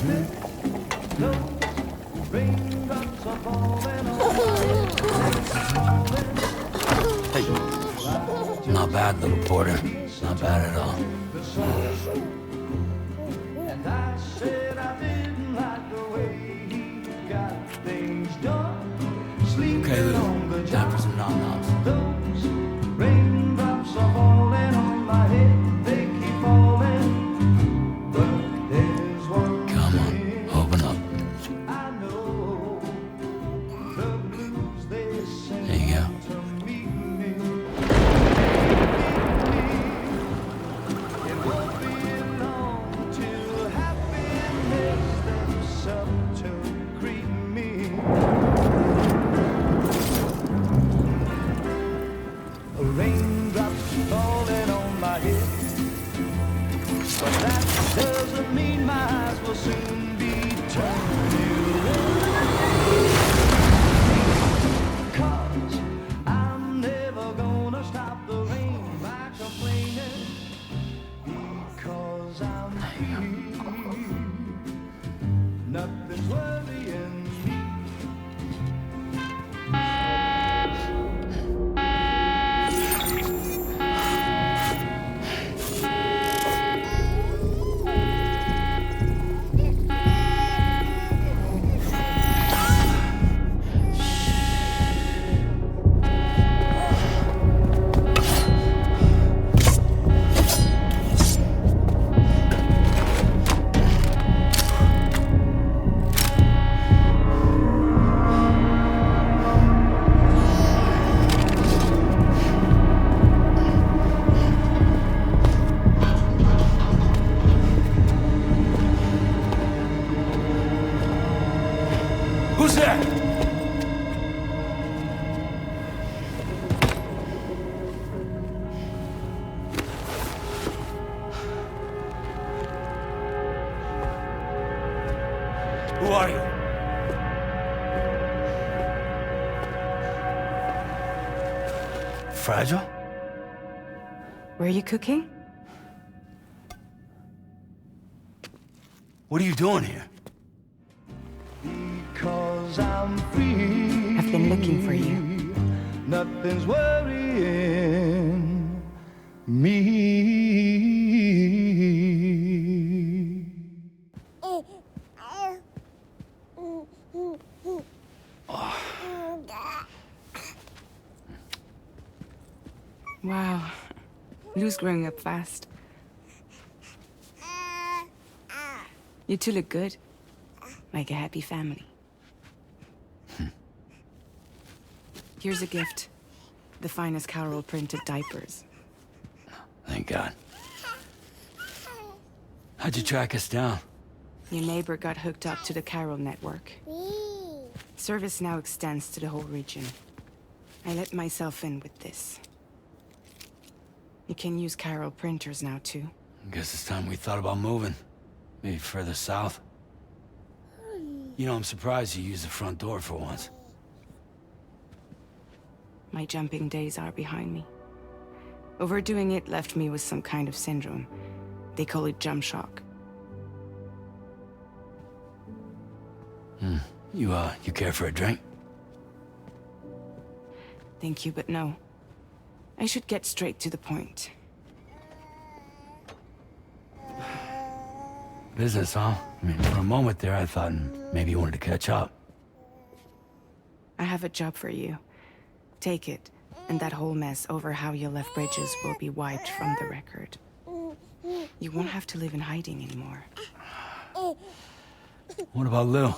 Hey. Not bad, little porter. Not bad at all. Okay, Lou. Time for some nom-noms. Come on, open up. There you go. Raindrops falling on my head, but that doesn't mean my eyes will soon be turned to red. 'Cause I'm never gonna stop the rain by complaining, because I'm free. Nothing's worrying me. Who's there? Who are you? Fragile? Were you cooking? What are you doing here? Because I'm free. I've been looking for you. Nothing's worrying me. Wow. Lou's growing up fast. You two look good. Like a happy family. Here's a gift. The finest Carol printed diapers. Thank God. How'd you track us down? Your neighbor got hooked up to the Carol network. Service now extends to the whole region. I let myself in with this. You can use Carol printers now, too. Guess it's time we thought about moving. Maybe further south. You know, I'm surprised you used the front door for once. My jumping days are behind me. Overdoing it left me with some kind of syndrome. They call it jump shock. You care for a drink? Thank you, but no. I should get straight to the point. Business, huh? I mean, for a moment there, I thought maybe you wanted to catch up. I have a job for you. Take it, and that whole mess over how you left Bridges will be wiped from the record. You won't have to live in hiding anymore. What about Lou?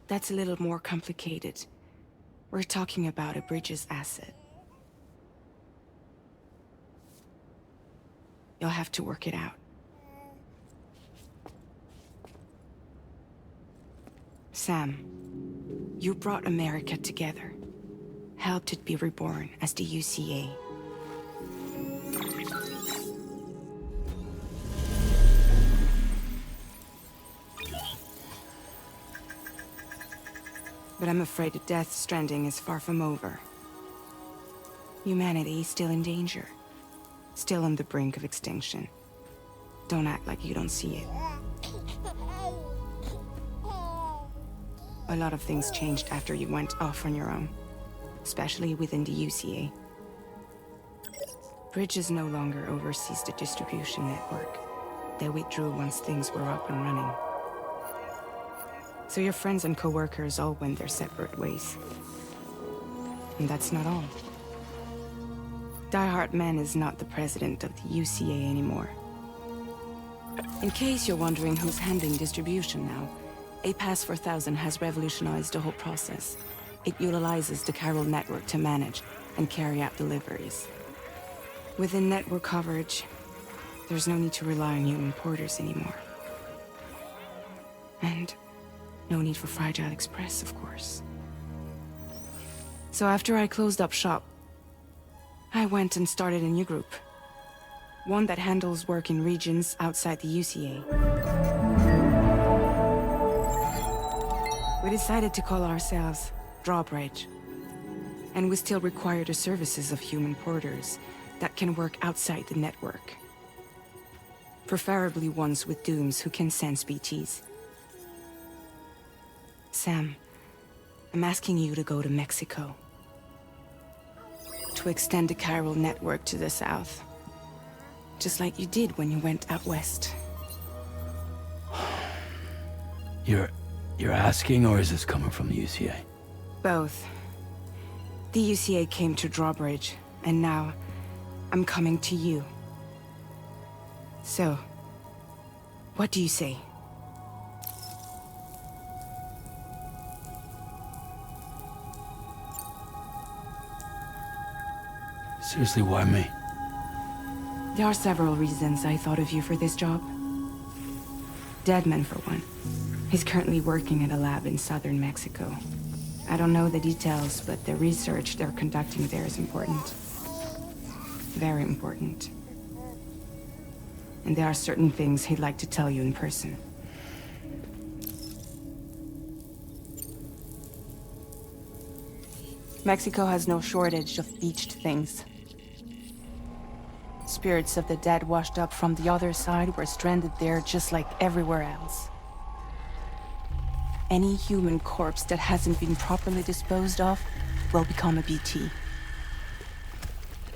That's a little more complicated. We're talking about a Bridges asset. You'll have to work it out. Sam, you brought America together. Helped it be reborn as the UCA. But I'm afraid that Death Stranding is far from over. Humanity is still in danger. Still on the brink of extinction. Don't act like you don't see it. A lot of things changed after you went off on your own, especially within the UCA. Bridges no longer oversees the distribution network. They withdrew once things were up and running. So your friends and co-workers all went their separate ways. And that's not all. Die Hard Man is not the president of the UCA anymore. In case you're wondering who's handling distribution now, A Pass 4000 has revolutionized the whole process. It utilizes the Chiral network to manage and carry out deliveries. Within network coverage, there's no need to rely on human porters anymore. And no need for Fragile Express, of course. So after I closed up shop, I went and started a new group. One that handles work in regions outside the UCA. We decided to call ourselves Drawbridge. And we still require the services of human porters that can work outside the network. Preferably ones with dooms who can sense BTs. Sam, I'm asking you to go to Mexico. To extend the Chiral network to the south. Just like you did when you went out west. You're asking, or is this coming from the UCA? Both. The UCA came to Drawbridge, and now I'm coming to you. So, what do you say? Seriously, why me? There are several reasons I thought of you for this job. Deadman, for one. He's currently working at a lab in southern Mexico. I don't know the details, but the research they're conducting there is important. Very important. And there are certain things he'd like to tell you in person. Mexico has no shortage of beached things. Spirits of the dead washed up from the other side were stranded there just like everywhere else. Any human corpse that hasn't been properly disposed of will become a BT.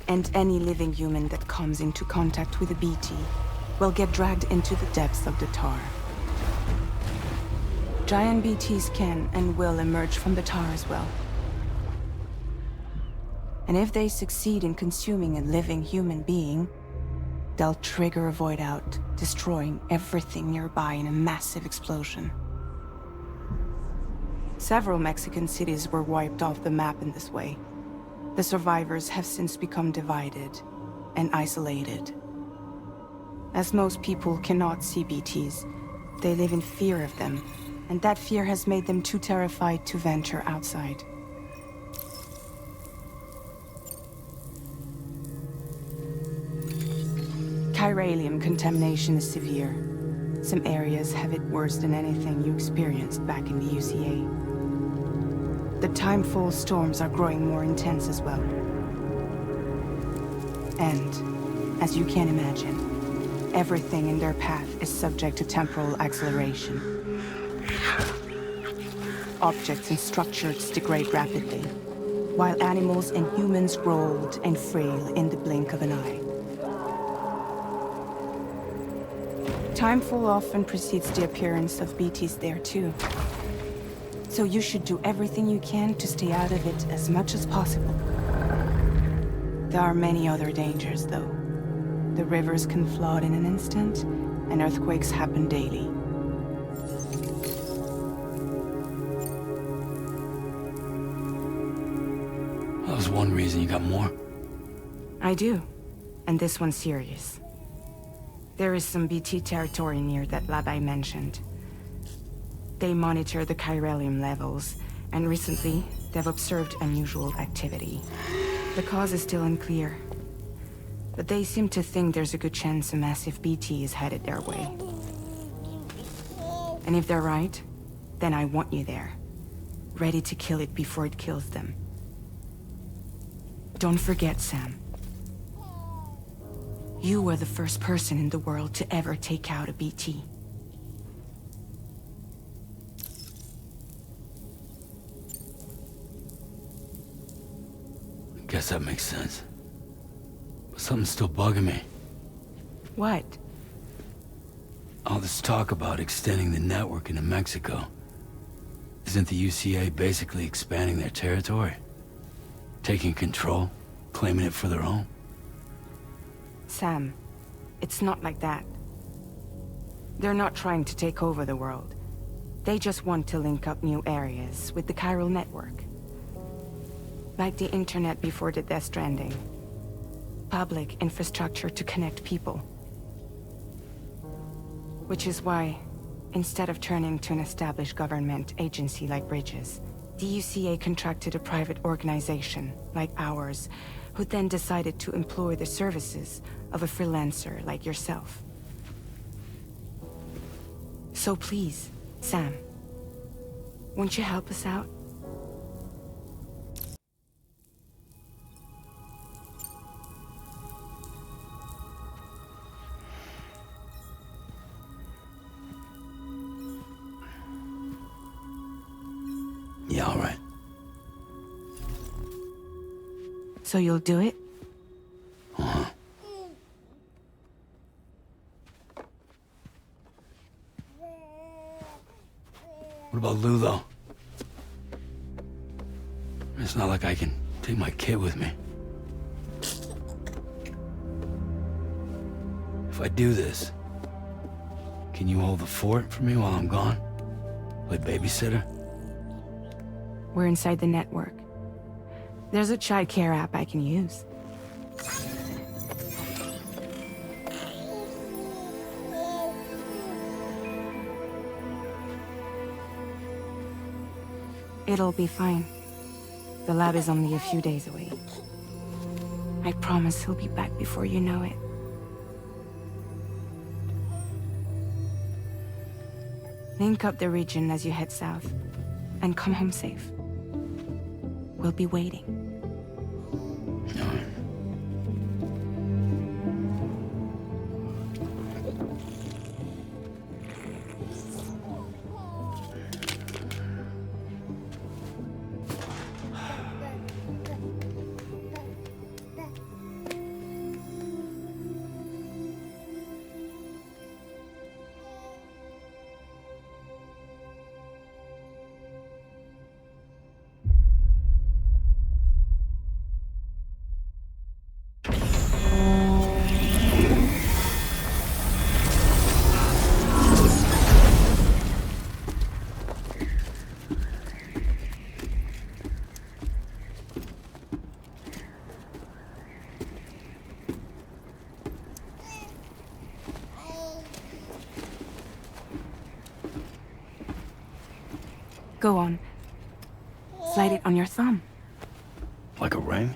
And any living human that comes into contact with a BT will get dragged into the depths of the tar. Giant BTs can and will emerge from the tar as well. And if they succeed in consuming a living human being, they'll trigger a void out, destroying everything nearby in a massive explosion. Several Mexican cities were wiped off the map in this way. The survivors have since become divided and isolated. As most people cannot see BTs, they live in fear of them, and that fear has made them too terrified to venture outside. Chiralium contamination is severe. Some areas have it worse than anything you experienced back in the UCA. The timefall storms are growing more intense as well. And, as you can imagine, everything in their path is subject to temporal acceleration. Objects and structures degrade rapidly, while animals and humans grow old and frail in the blink of an eye. Timefall often precedes the appearance of BTs there too. So you should do everything you can to stay out of it as much as possible. There are many other dangers, though. The rivers can flood in an instant, and earthquakes happen daily. That was one reason. You got more? I do, and this one's serious. There is some BT territory near that lab I mentioned. They monitor the chiralium levels, and recently, they've observed unusual activity. The cause is still unclear, but they seem to think there's a good chance a massive BT is headed their way. And if they're right, then I want you there, ready to kill it before it kills them. Don't forget, Sam. You were the first person in the world to ever take out a BT. Guess that makes sense. But something's still bugging me. What? All this talk about extending the network into Mexico. Isn't the UCA basically expanding their territory? Taking control? Claiming it for their own? Sam, it's not like that. They're not trying to take over the world. They just want to link up new areas with the chiral network. Like the internet before the Death Stranding. Public infrastructure to connect people. Which is why, instead of turning to an established government agency like Bridges, the UCA contracted a private organization, like ours, who then decided to employ the services of a freelancer like yourself. So please, Sam, won't you help us out? Yeah, all right. So you'll do it? Uh-huh. What about Lou, though? It's not like I can take my kid with me. If I do this, can you hold the fort for me while I'm gone? Play babysitter? We're inside the network. There's a child care app I can use. It'll be fine. The lab is only a few days away. I promise he'll be back before you know it. Link up the region as you head south, and come home safe. We'll be waiting. All right. Go on. Slide it on your thumb. Like a ring?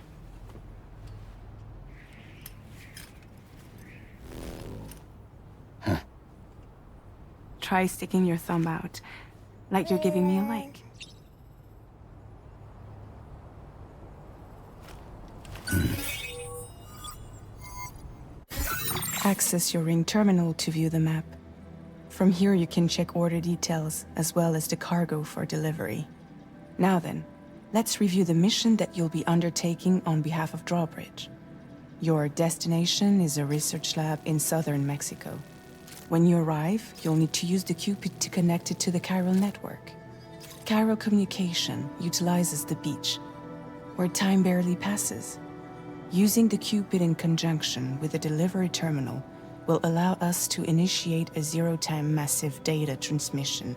Huh. Try sticking your thumb out, like you're giving me a like. Access your ring terminal to view the map. From here you can check order details, as well as the cargo for delivery. Now then, let's review the mission that you'll be undertaking on behalf of Drawbridge. Your destination is a research lab in southern Mexico. When you arrive, you'll need to use the Cupid to connect it to the chiral network. Chiral communication utilizes the beach, where time barely passes. Using the Cupid in conjunction with the delivery terminal will allow us to initiate a zero-time massive data transmission.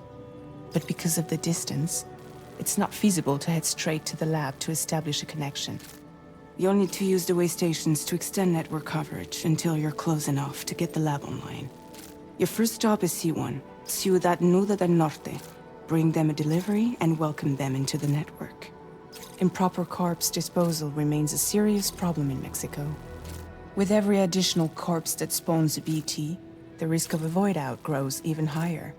But because of the distance, it's not feasible to head straight to the lab to establish a connection. You'll need to use the way stations to extend network coverage until you're close enough to get the lab online. Your first stop is C1, Ciudad Nuda del Norte. Bring them a delivery and welcome them into the network. Improper corpse disposal remains a serious problem in Mexico. With every additional corpse that spawns a BT, the risk of a void out grows even higher.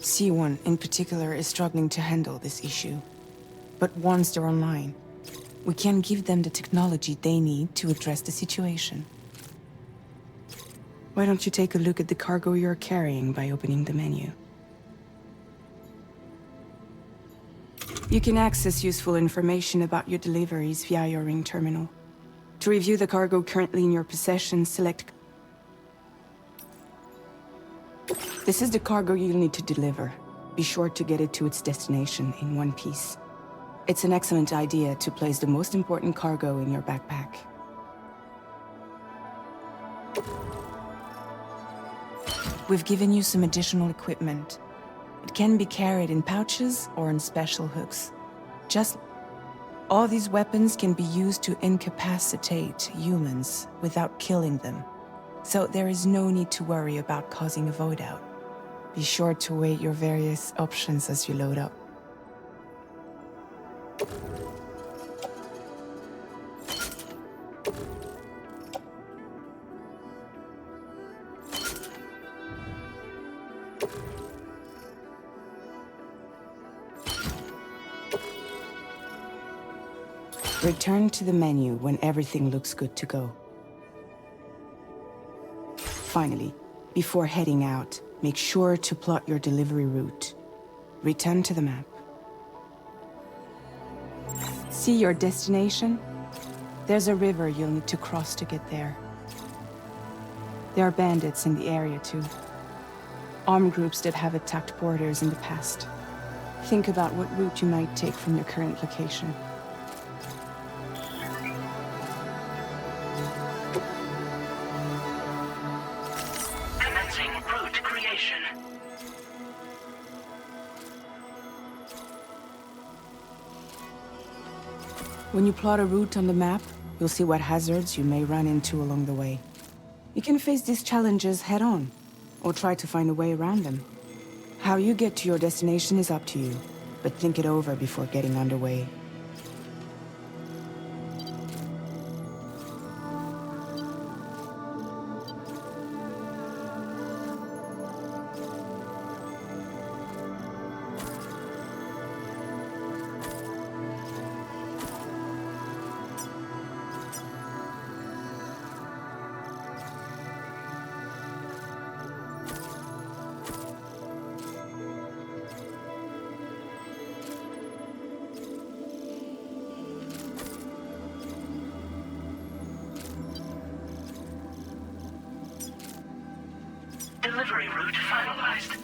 C1 in particular is struggling to handle this issue. But once they're online, we can give them the technology they need to address the situation. Why don't you take a look at the cargo you're carrying by opening the menu? You can access useful information about your deliveries via your ring terminal. To review the cargo currently in your possession, select... This is the cargo you'll need to deliver. Be sure to get it to its destination in one piece. It's an excellent idea to place the most important cargo in your backpack. We've given you some additional equipment. It can be carried in pouches or in special hooks. All these weapons can be used to incapacitate humans without killing them. So there is no need to worry about causing a void out. Be sure to weigh your various options as you load up. Return to the menu when everything looks good to go. Finally, before heading out, make sure to plot your delivery route. Return to the map. See your destination? There's a river you'll need to cross to get there. There are bandits in the area too. Armed groups that have attacked borders in the past. Think about what route you might take from your current location. When you plot a route on the map, you'll see what hazards you may run into along the way. You can face these challenges head-on, or try to find a way around them. How you get to your destination is up to you, but think it over before getting underway. Delivery route finalized.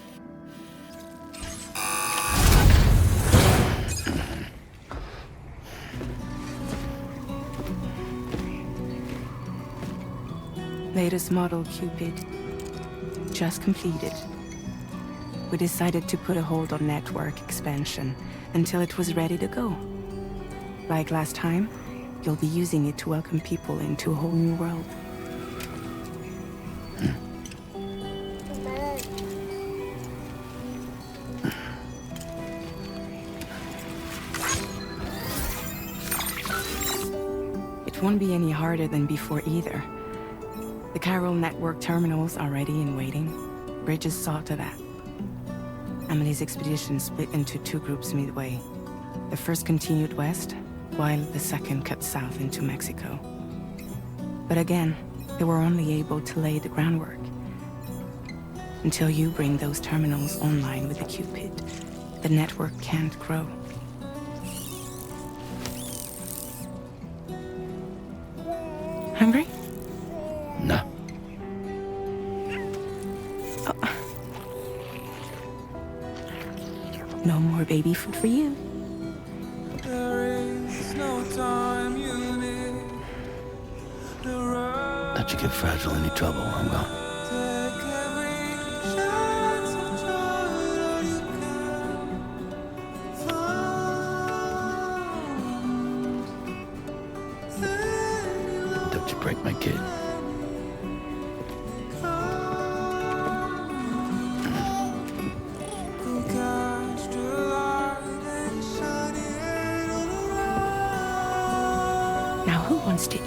Latest model Cupid. Just completed. We decided to put a hold on network expansion until it was ready to go. Like last time, you'll be using it to welcome people into a whole new world. It won't be any harder than before either. The Carol network terminals are ready and waiting. Bridges saw to that. Emily's expedition split into two groups midway. The first continued west, while the second cut south into Mexico. But again, they were only able to lay the groundwork. Until you bring those terminals online with the Cupid, the network can't grow. Hungry? No. Oh. No more baby food for you. Don't you get fragile any trouble, I'm gone. Don't you break my kid. Now who wants to eat?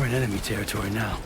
We're in enemy territory now.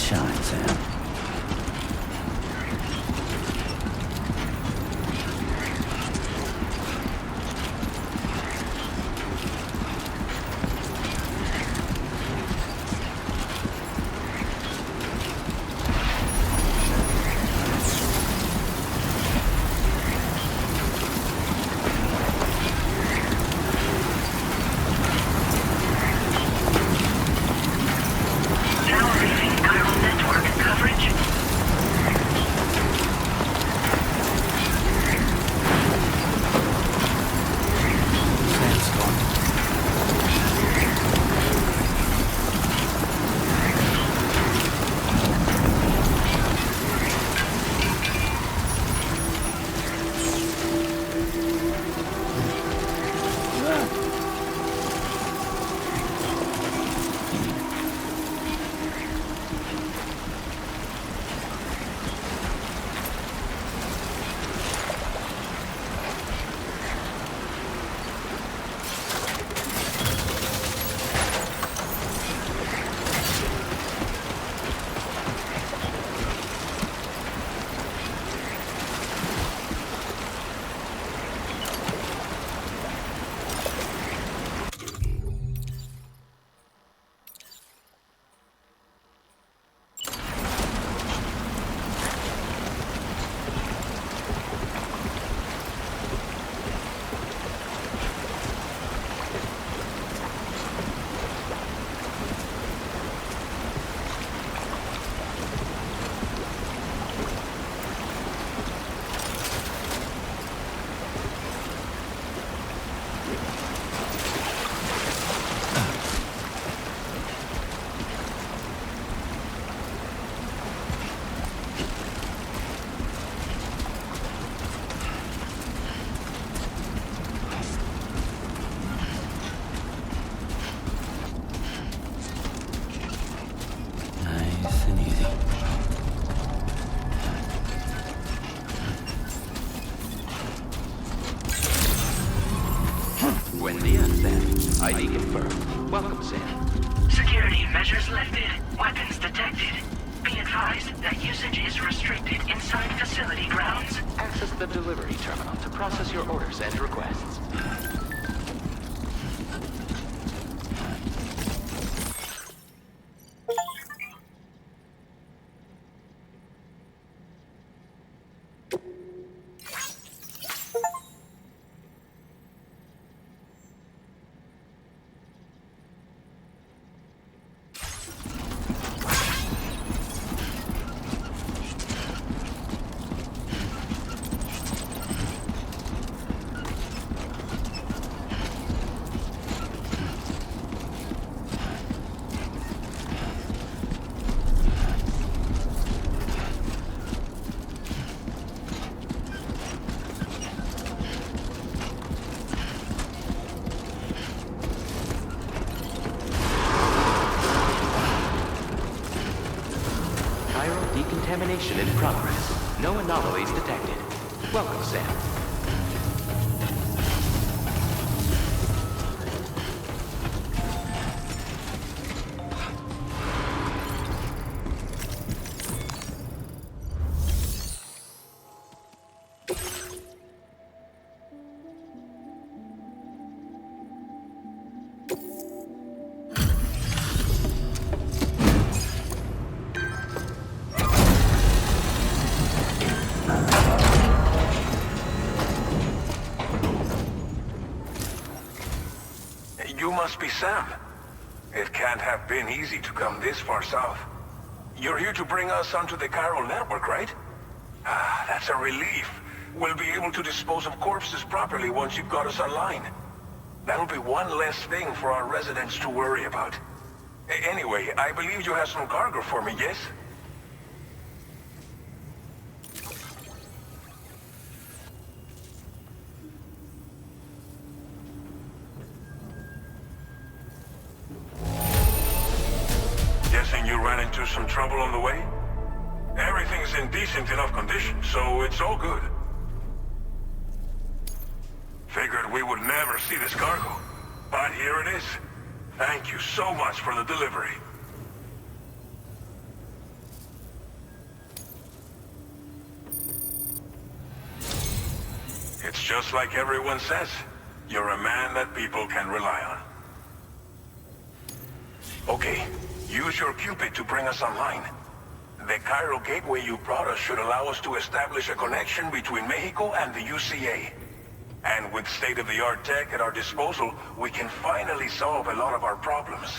shine, Sam. Now receiving chiral network coverage Sam. ID confirmed. Welcome, Sam. Security measures lifted. Weapons detected. Be advised that usage is restricted inside facility grounds. Access the delivery terminal to process your orders and requests. Decontamination in progress. No anomalies detected. Welcome, Sam. You must be Sam. It can't have been easy to come this far south. You're here to bring us onto the chiral network, right? Ah, that's a relief. We'll be able to dispose of corpses properly once you've got us online. That'll be one less thing for our residents to worry about. Anyway, I believe you have some cargo for me, yes? Guessing you ran into some trouble on the way? Everything's in decent enough condition, so it's all good. Figured we would never see this cargo, but here it is. Thank you so much for the delivery. It's just like everyone says. You're a man that people can rely on. Okay, use your Cupid to bring us online. The chiral gateway you brought us should allow us to establish a connection between Mexico and the UCA. And with state-of-the-art tech at our disposal, we can finally solve a lot of our problems.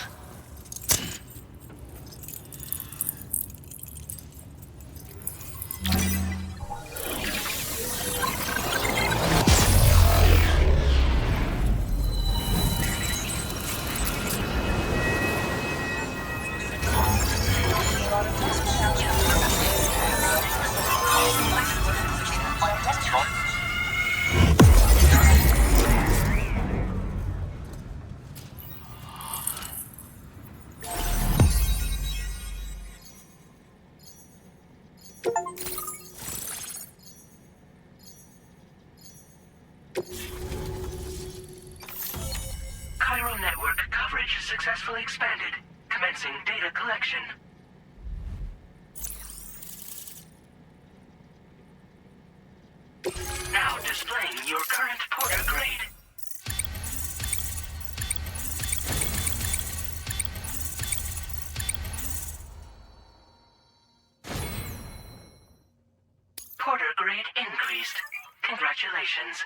Chiral network coverage successfully expanded. Commencing data collection. Now displaying your current porter grade. Porter grade increased. Congratulations.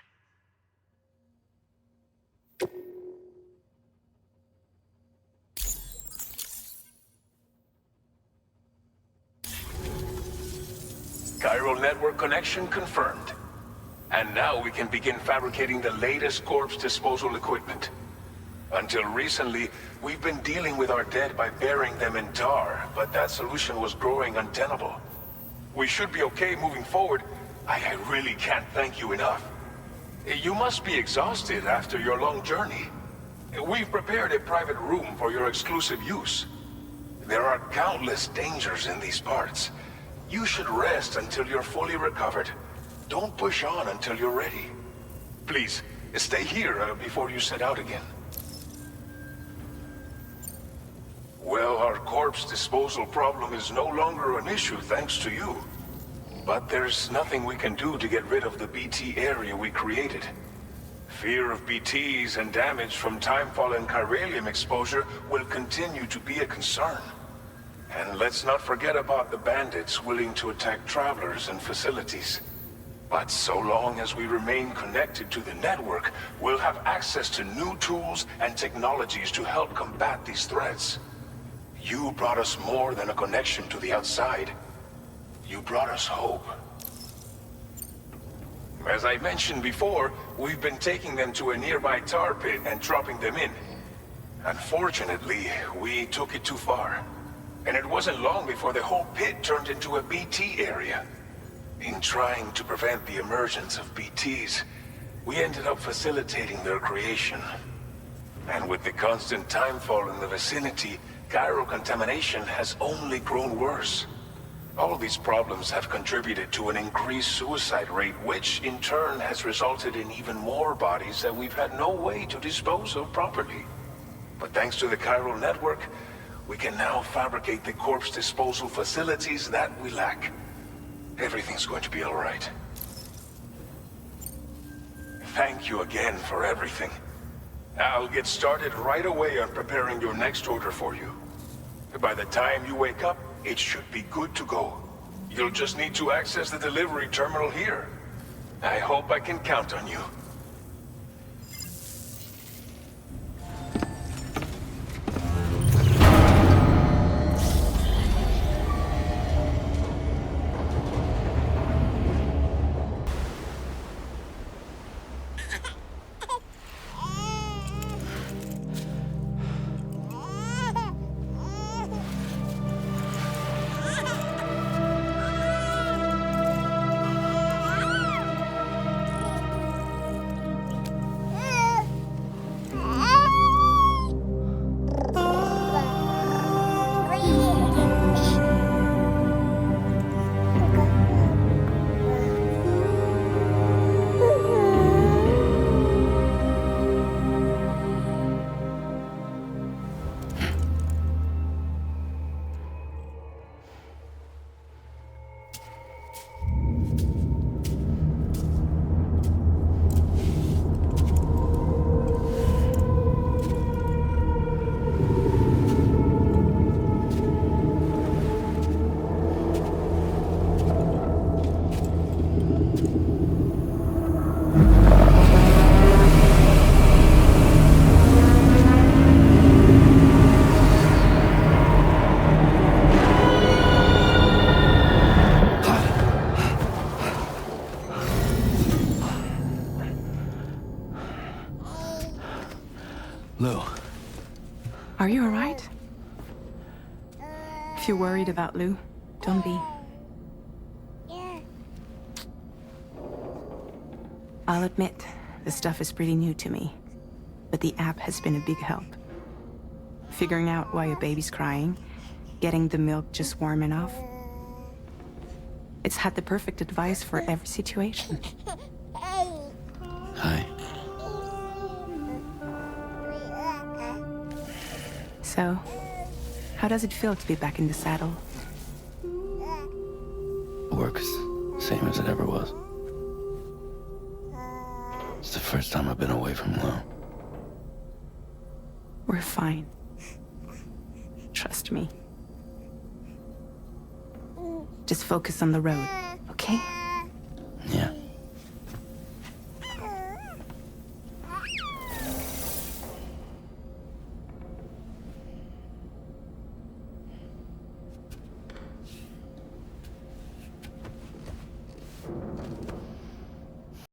Chiral network connection confirmed. And now we can begin fabricating the latest corpse disposal equipment. Until recently, we've been dealing with our dead by burying them in tar, but that solution was growing untenable. We should be okay moving forward. I really can't thank you enough. You must be exhausted after your long journey. We've prepared a private room for your exclusive use. There are countless dangers in these parts. You should rest until you're fully recovered. Don't push on until you're ready. Please, stay here before you set out again. Well, our corpse disposal problem is no longer an issue thanks to you. But there's nothing we can do to get rid of the BT area we created. Fear of BTs and damage from timefall and chiralium exposure will continue to be a concern. And let's not forget about the bandits willing to attack travelers and facilities. But so long as we remain connected to the network, we'll have access to new tools and technologies to help combat these threats. You brought us more than a connection to the outside. You brought us hope. As I mentioned before, we've been taking them to a nearby tar pit and dropping them in. Unfortunately, we took it too far. And it wasn't long before the whole pit turned into a BT area. In trying to prevent the emergence of BTs, we ended up facilitating their creation. And with the constant timefall in the vicinity, chiral contamination has only grown worse. All these problems have contributed to an increased suicide rate, which in turn has resulted in even more bodies that we've had no way to dispose of properly. But thanks to the chiral network, we can now fabricate the corpse disposal facilities that we lack. Everything's going to be all right. Thank you again for everything. I'll get started right away on preparing your next order for you. By the time you wake up, it should be good to go. You'll just need to access the delivery terminal here. I hope I can count on you. Lou. Are you alright? If you're worried about Lou, don't be. I'll admit, the stuff is pretty new to me, but the app has been a big help. Figuring out why a baby's crying, getting the milk just warm enough. It's had the perfect advice for every situation. Hi. So, how does it feel to be back in the saddle? Work is the same as it ever was. It's the first time I've been away from Lou. We're fine. Trust me. Just focus on the road, okay? Yeah.